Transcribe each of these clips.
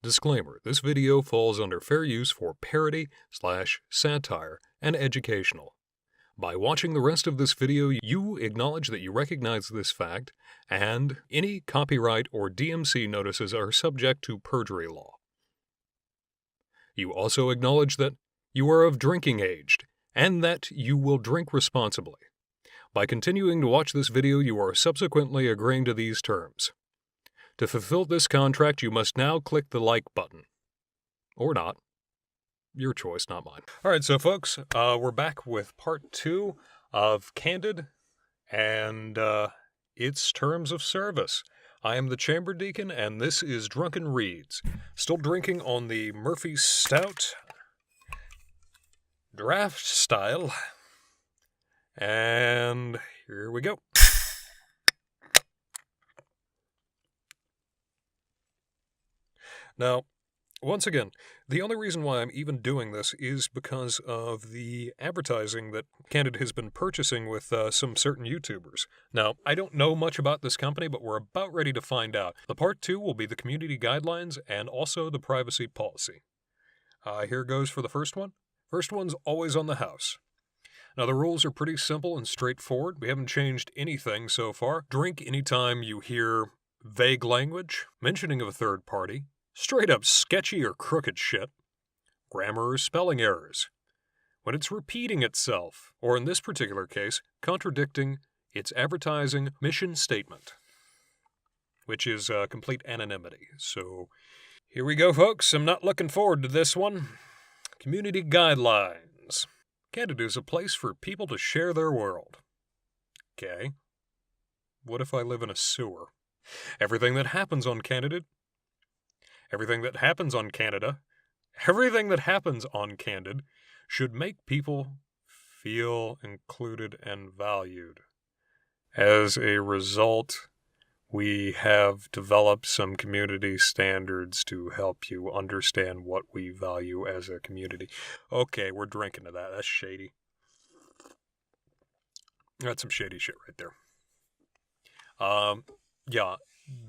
Disclaimer: this video falls under fair use for parody/satire and educational. By watching the rest of this video, you acknowledge that you recognize this fact, and any copyright or DMC notices are subject to perjury law. You also acknowledge that you are of drinking age, and that you will drink responsibly. By continuing to watch this video, you are subsequently agreeing to these terms. To fulfill this contract, you must now click the like button. Or not. Your choice, not mine. Alright, so folks, we're back with part 2 of Candid and its terms of service. I am the Chamberdeacon, and this is Drunken Reads. Still drinking on the Murphy Stout draft style. And here we go. Now, once again, the only reason why I'm even doing this is because of the advertising that Candid has been purchasing with some certain YouTubers. Now, I don't know much about this company, but we're about ready to find out. The part 2 will be the community guidelines and also the privacy policy. Here goes for the first one. First one's always on the house. Now, the rules are pretty simple and straightforward. We haven't changed anything so far. Drink anytime you hear vague language, mentioning of a third party, straight up sketchy or crooked shit, grammar or spelling errors, when it's repeating itself, or in this particular case, contradicting its advertising mission statement, which is complete anonymity. So, here we go, folks. I'm not looking forward to this one. Community guidelines. Candid is a place for people to share their world. Okay. What if I live in a sewer? Everything that happens on Candid, everything that happens on Candid should make people feel included and valued. As a result, we have developed some community standards to help you understand what we value as a community. Okay, we're drinking to that. That's shady. That's some shady shit right there. Yeah,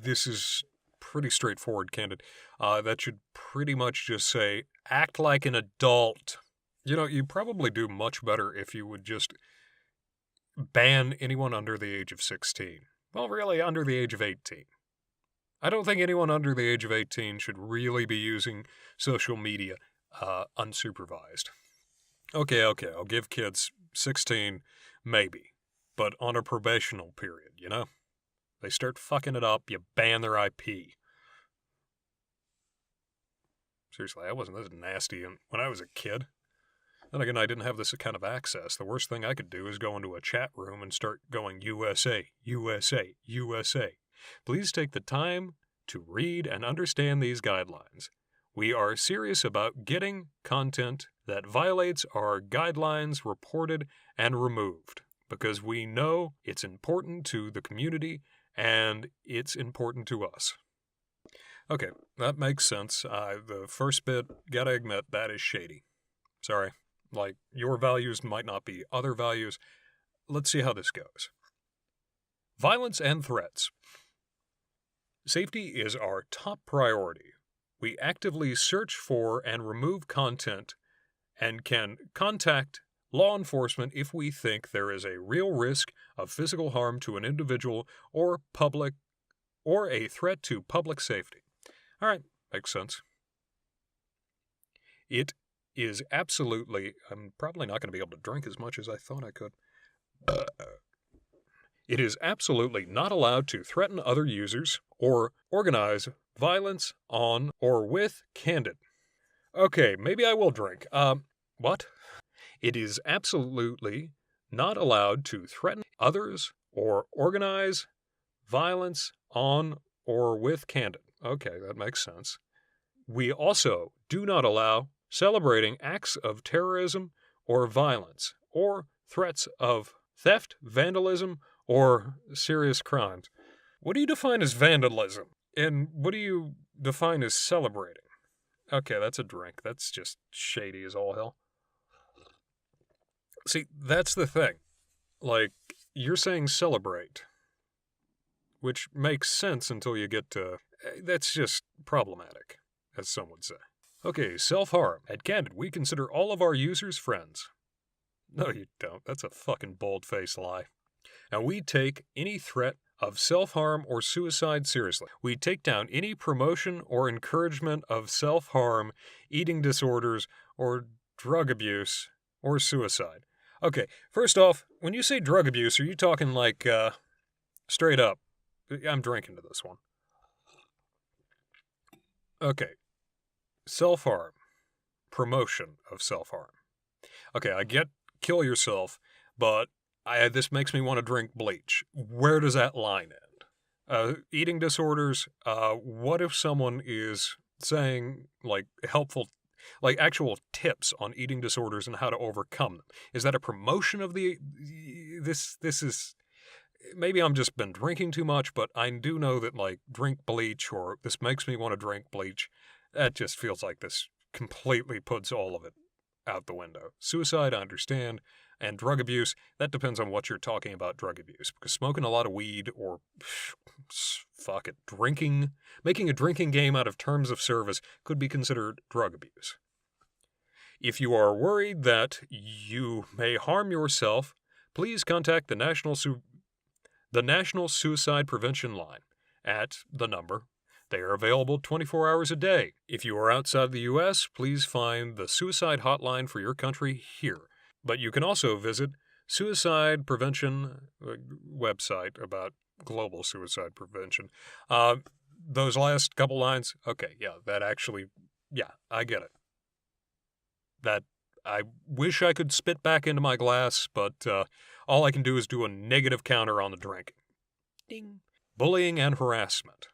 this is pretty straightforward, Candid. That should pretty much just say, act like an adult. You know, you'd probably do much better if you would just ban anyone under the age of 16. Well, really, under the age of 18. I don't think anyone under the age of 18 should really be using social media unsupervised. Okay, I'll give kids 16, maybe, but on a probational period, you know? They start fucking it up, you ban their IP. Seriously, I wasn't this nasty when I was a kid. Then again, I didn't have this kind of access. The worst thing I could do is go into a chat room and start going USA, USA, USA. Please take the time to read and understand these guidelines. We are serious about getting content that violates our guidelines reported and removed, because we know it's important to the community and it's important to us. Okay, that makes sense. The first bit, gotta admit, that is shady. Sorry. Like, your values might not be other values. Let's see how this goes. Violence and threats. Safety is our top priority. We actively search for and remove content and can contact law enforcement if we think there is a real risk of physical harm to an individual or public or a threat to public safety. All right, makes sense. It is absolutely, I'm probably not going to be able to drink as much as I thought I could. It is absolutely not allowed to threaten other users or organize violence on or with Candid. Okay, maybe I will drink. What? It is absolutely not allowed to threaten others or organize violence on or with Candid. Okay, that makes sense. We also do not allow celebrating acts of terrorism or violence, or threats of theft, vandalism, or serious crimes. What do you define as vandalism? And what do you define as celebrating? Okay, that's a drink. That's just shady as all hell. See, that's the thing. Like, you're saying celebrate, which makes sense until you get to... That's just problematic. as some would say. Okay, self-harm. At Candid, we consider all of our users friends. No, you don't. That's a fucking bold-faced lie. And we take any threat of self-harm or suicide seriously. We take down any promotion or encouragement of self-harm, eating disorders, or drug abuse, or suicide. Okay, first off, when you say drug abuse, are you talking like, straight up? I'm drinking to this one. Okay, self-harm, promotion of self-harm. Okay, I get kill yourself, but this makes me want to drink bleach. Where does that line end? Eating disorders, what if someone is saying, like, helpful, like, actual tips on eating disorders and how to overcome them? Is that a promotion of this is... Maybe I'm just been drinking too much, but I do know that, like, drink bleach or this makes me want to drink bleach, that just feels like this completely puts all of it out the window. Suicide, I understand, and drug abuse, that depends on what you're talking about drug abuse, because smoking a lot of weed or, fuck it, drinking, making a drinking game out of terms of service could be considered drug abuse. If you are worried that you may harm yourself, please contact the National Suicide Prevention Line at the number. They are available 24 hours a day. If you are outside the U.S., please find the suicide hotline for your country here. But you can also visit suicide prevention website about global suicide prevention. Those last couple lines, okay, yeah, that actually, yeah, I get it. That, I wish I could spit back into my glass, but all I can do is do a negative counter on the drinking. Ding. Bullying and harassment.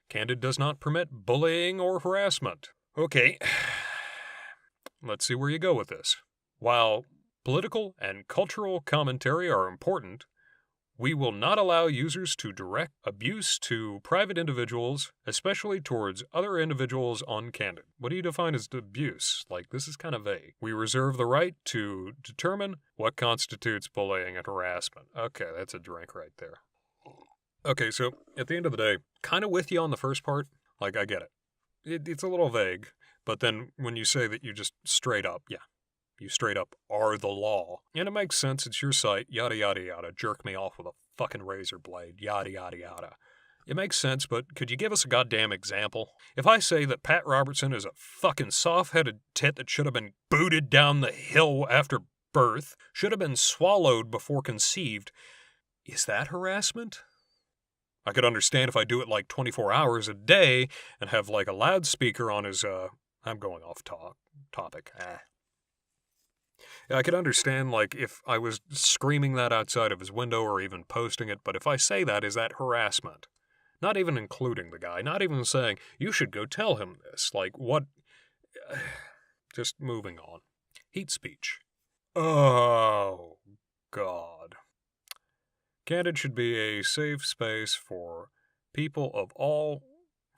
Candid does not permit bullying or harassment. Okay, let's see where you go with this. While political and cultural commentary are important, we will not allow users to direct abuse to private individuals, especially towards other individuals on Candid. What do you define as abuse? Like, this is kind of vague. We reserve the right to determine what constitutes bullying and harassment. Okay, that's a drink right there. Okay, so at the end of the day, kind of with you on the first part. Like, I get it. It's a little vague, but then when you say that you just straight up, yeah, you straight up are the law. And it makes sense, it's your site, yada yada yada, jerk me off with a fucking razor blade, yada yada yada. It makes sense, but could you give us a goddamn example? If I say that Pat Robertson is a fucking soft-headed tit that should have been booted down the hill after birth, should have been swallowed before conceived, is that harassment? I could understand if I do it like 24 hours a day and have like a loudspeaker on his, I'm going off topic. I could understand, like, if I was screaming that outside of his window or even posting it, but if I say that, is that harassment? Not even including the guy, not even saying, you should go tell him this. Like, what? Just moving on. Hate speech. Oh, God. Candid should be a safe space for people of all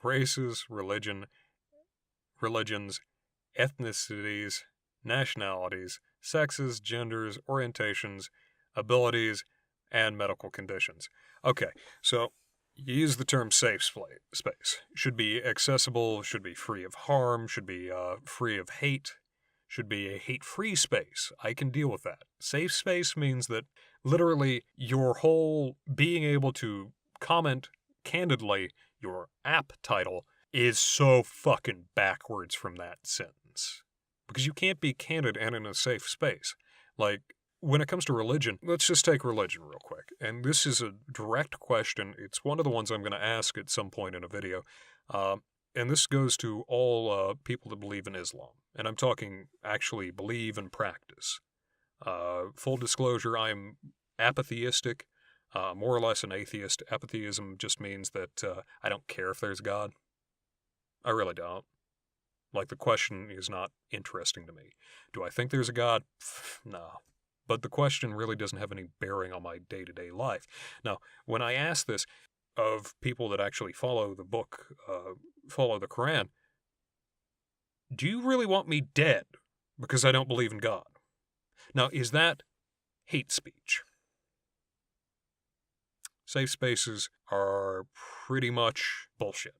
races, religions, ethnicities, nationalities, sexes, genders, orientations, abilities, and medical conditions. Okay, so you use the term safe space. Should be accessible, should be free of harm, should be free of hate, should be a hate-free space. I can deal with that. Safe space means that literally your whole being able to comment candidly, your app title, is so fucking backwards from that sentence. Because you can't be candid and in a safe space. Like, when it comes to religion, let's just take religion real quick. And this is a direct question. It's one of the ones I'm going to ask at some point in a video. And this goes to all people that believe in Islam. And I'm talking actually believe and practice. Full disclosure, I'm apatheistic, more or less an atheist. Apatheism just means that I don't care if there's God. I really don't. Like, the question is not interesting to me. Do I think there's a God? No. But the question really doesn't have any bearing on my day-to-day life. Now, when I ask this of people that actually follow the book, follow the Quran, do you really want me dead because I don't believe in God? Now, is that hate speech? Safe spaces are pretty much bullshit.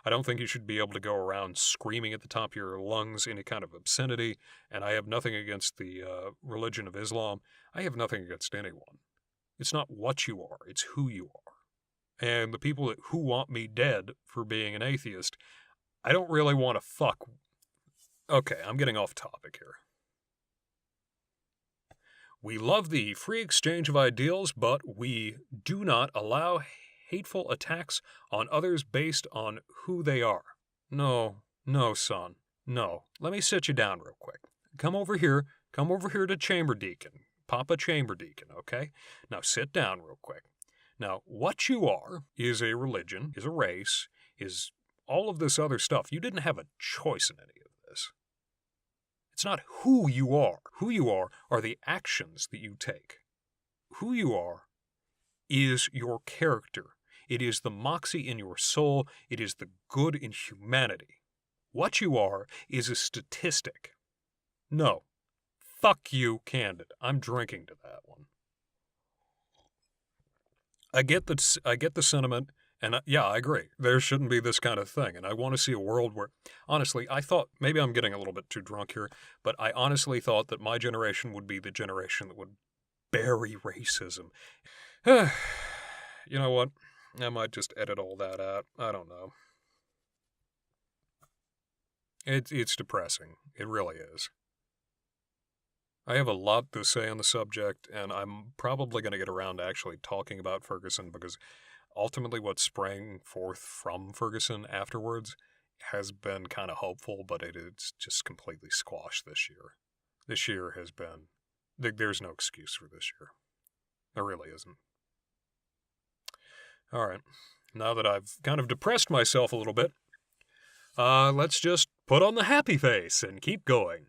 I don't think you should be able to go around screaming at the top of your lungs any kind of obscenity, and I have nothing against the religion of Islam. I have nothing against anyone. It's not what you are, it's who you are. And the people who want me dead for being an atheist, I don't really want to fuck. Okay, I'm getting off topic here. We love the free exchange of ideals, but we do not allow hateful attacks on others based on who they are. No, son. No. Let me sit you down real quick. Come over here to Chamberdeacon. Papa Chamberdeacon, okay? Now sit down real quick. Now, what you are is a religion, is a race, is all of this other stuff. You didn't have a choice in any of this. It's not who you are. Who you are the actions that you take. Who you are is your character. It is the moxie in your soul. It is the good in humanity. What you are is a statistic. No. Fuck you, Candid. I'm drinking to that one. I get the sentiment. And yeah, I agree. There shouldn't be this kind of thing. And I want to see a world where, honestly, I thought, maybe I'm getting a little bit too drunk here, but I honestly thought that my generation would be the generation that would bury racism. You know what? I might just edit all that out. I don't know. It's depressing. It really is. I have a lot to say on the subject, and I'm probably going to get around to actually talking about Ferguson because ultimately what sprang forth from Ferguson afterwards has been kind of hopeful, but it's just completely squashed this year. This year has been... There's no excuse for this year. There really isn't. All right. Now that I've kind of depressed myself a little bit, let's just put on the happy face and keep going.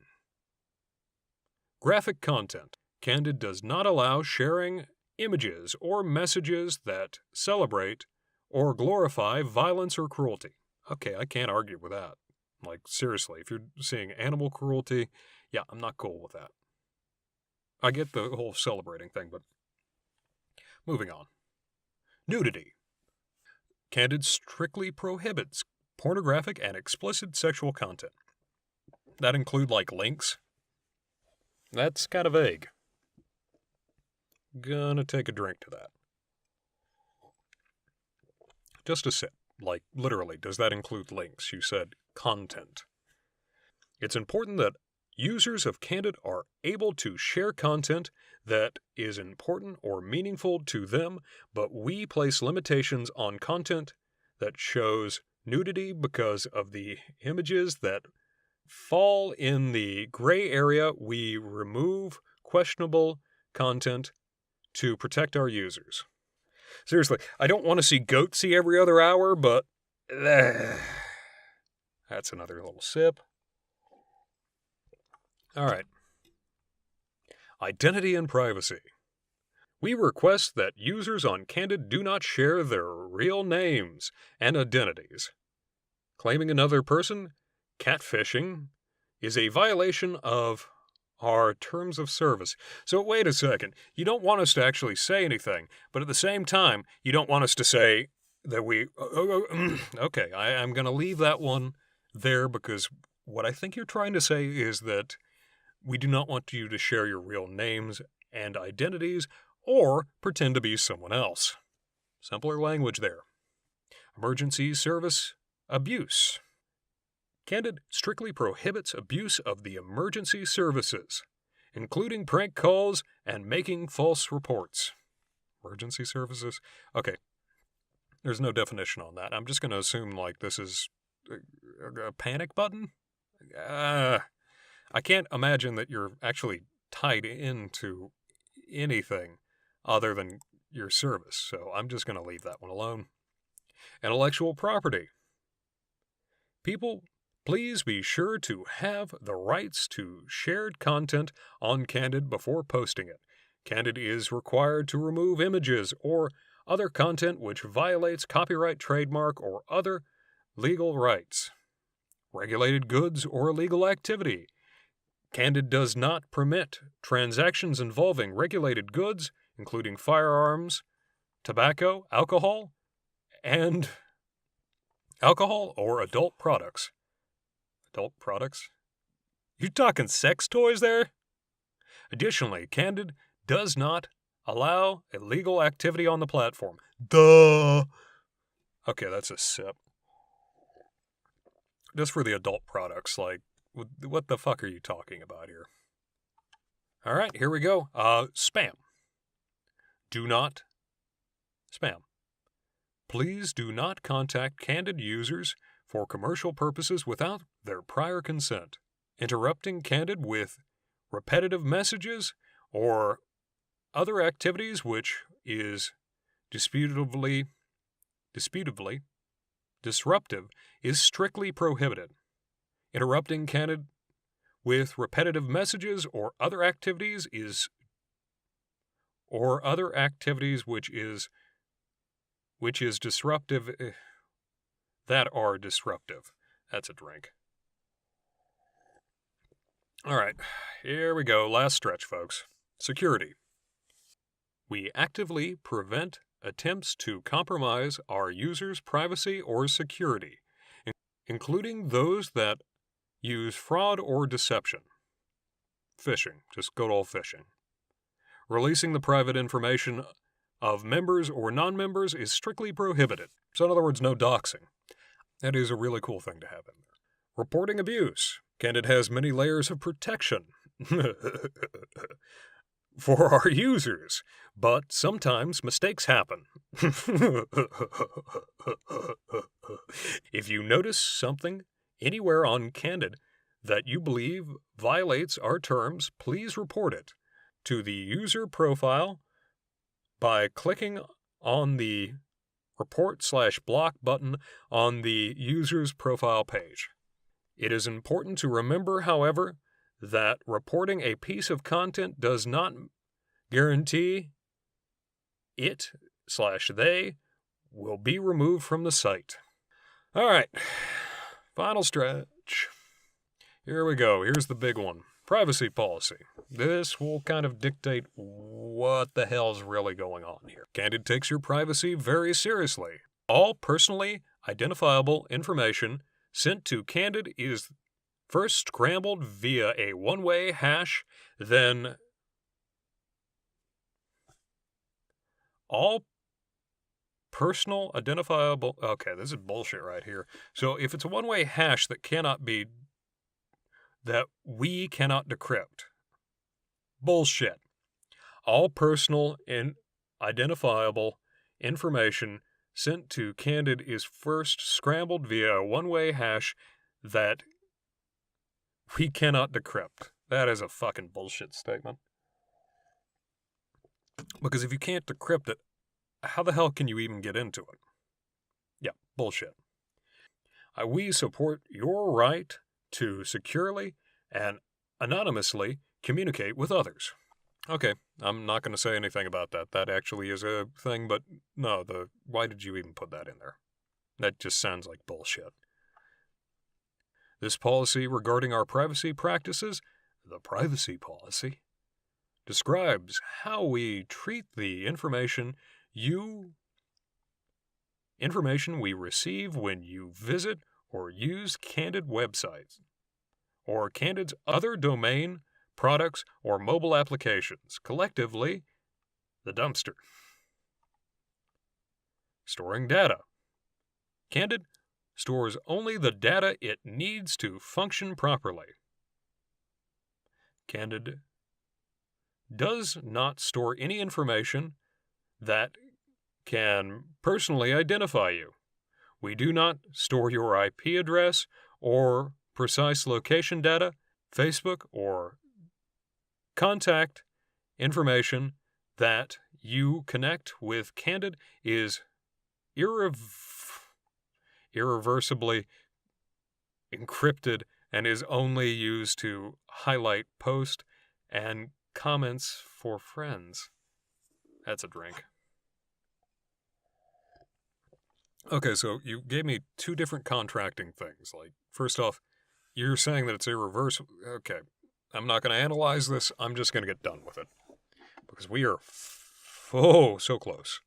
Graphic content. Candid does not allow sharing images or messages that celebrate or glorify violence or cruelty. Okay, I can't argue with that. Like, seriously, if you're seeing animal cruelty, yeah, I'm not cool with that. I get the whole celebrating thing, but moving on. Nudity. Candid strictly prohibits pornographic and explicit sexual content. That include, like, links? That's kind of vague. Gonna take a drink to that. Just a sip. Like, literally, does that include links? You said content. It's important that users of Candid are able to share content that is important or meaningful to them, but we place limitations on content that shows nudity because of the images that fall in the gray area. We remove questionable content to protect our users. Seriously, I don't want to see Goatsy every other hour, but... that's another little sip. All right. Identity and privacy. We request that users on Candid do not share their real names and identities. Claiming another person, catfishing, is a violation of our terms of service. So wait a second. You don't want us to actually say anything, but at the same time, you don't want us to say that we... Okay, I'm going to leave that one there because what I think you're trying to say is that we do not want you to share your real names and identities or pretend to be someone else. Simpler language there. Emergency service abuse. Candid strictly prohibits abuse of the emergency services, including prank calls and making false reports. Emergency services? Okay. There's no definition on that. I'm just going to assume, like, this is a panic button? I can't imagine that you're actually tied into anything other than your service, so I'm just going to leave that one alone. Intellectual property. People, please be sure to have the rights to shared content on Candid before posting it. Candid is required to remove images or other content which violates copyright, trademark, or other legal rights. Regulated goods or illegal activity. Candid does not permit transactions involving regulated goods, including firearms, tobacco, alcohol, and alcohol, or adult products. Adult products? You talking sex toys there? Additionally, Candid does not allow illegal activity on the platform. Duh! Okay, that's a sip. Just for the adult products, like, what the fuck are you talking about here? All right, here we go. Spam. Do not spam. Please do not contact Candid users for commercial purposes without their prior consent. Interrupting Candid with repetitive messages or other activities which is disputably disruptive is strictly prohibited. Interrupting Candid with repetitive messages or other activities which is disruptive that are disruptive. That's a drink. All right, here we go. Last stretch, folks. Security. We actively prevent attempts to compromise our users' privacy or security, including those that use fraud or deception. Phishing, just good old phishing. Releasing the private information of members or non-members is strictly prohibited. So in other words, no doxing. That is a really cool thing to have in there. Reporting abuse. Candid has many layers of protection for our users, but sometimes mistakes happen. If you notice something anywhere on Candid that you believe violates our terms, please report it to the user profile by clicking on the report/block button on the user's profile page. It is important to remember, however, that reporting a piece of content does not guarantee it/they will be removed from the site. All right, final stretch. Here we go. Here's the big one. Privacy policy. This will kind of dictate what the hell's really going on here. Candid takes your privacy very seriously. All personally identifiable information sent to Candid is first scrambled via a one-way hash, then all personal identifiable... Okay, this is bullshit right here. So if it's a one-way hash that we cannot decrypt. Bullshit. All personal and identifiable information sent to Candid is first scrambled via a one-way hash that we cannot decrypt. That is a fucking bullshit statement. Because if you can't decrypt it, how the hell can you even get into it? Yeah, bullshit. We support your right to securely and anonymously communicate with others. Okay, I'm not going to say anything about that. That actually is a thing, but no, why did you even put that in there? That just sounds like bullshit. This policy regarding our privacy practices, the privacy policy, describes how we treat the information we receive when you visit or use Candid websites, or Candid's other domain, products, or mobile applications, collectively, the dumpster. Storing data. Candid stores only the data it needs to function properly. Candid does not store any information that can personally identify you. We do not store your IP address or precise location data, Facebook, or contact information that you connect with Candid is irreversibly encrypted and is only used to highlight posts and comments for friends. That's a drink. Okay, so you gave me two different contracting things. Like, first off, you're saying that it's irreversible. Okay, I'm not going to analyze this. I'm just going to get done with it. Because we are so close.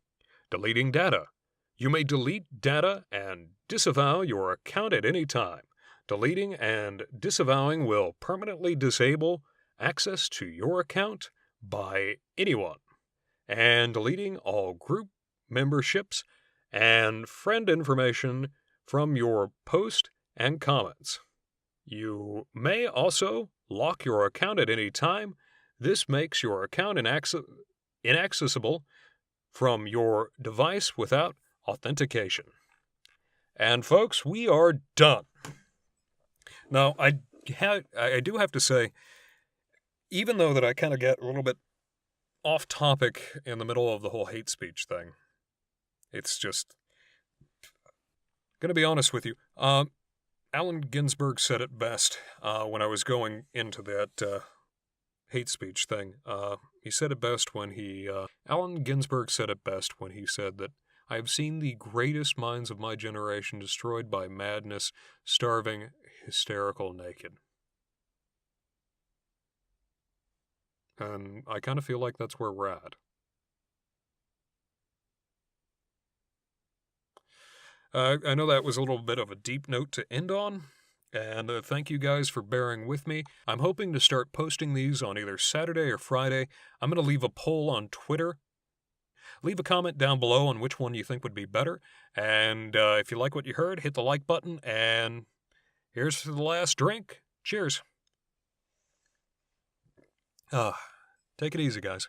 Deleting data. You may delete data and disavow your account at any time. Deleting and disavowing will permanently disable access to your account by anyone. And deleting all group memberships and friend information from your post and comments. You may also lock your account at any time. This makes your account inaccessible from your device without authentication. And folks, we are done. Now, I do have to say, even though that I kind of get a little bit off topic in the middle of the whole hate speech thing, it's just going to be honest with you. Allen Ginsberg said it best when I was going into that hate speech thing. He said it best when Allen Ginsberg said it best when he said that I have seen the greatest minds of my generation destroyed by madness, starving, hysterical, naked. And I kind of feel like that's where we're at. I know that was a little bit of a deep note to end on, and thank you guys for bearing with me. I'm hoping to start posting these on either Saturday or Friday. I'm going to leave a poll on Twitter. Leave a comment down below on which one you think would be better, and if you like what you heard, hit the like button, and here's to the last drink. Cheers. Take it easy, guys.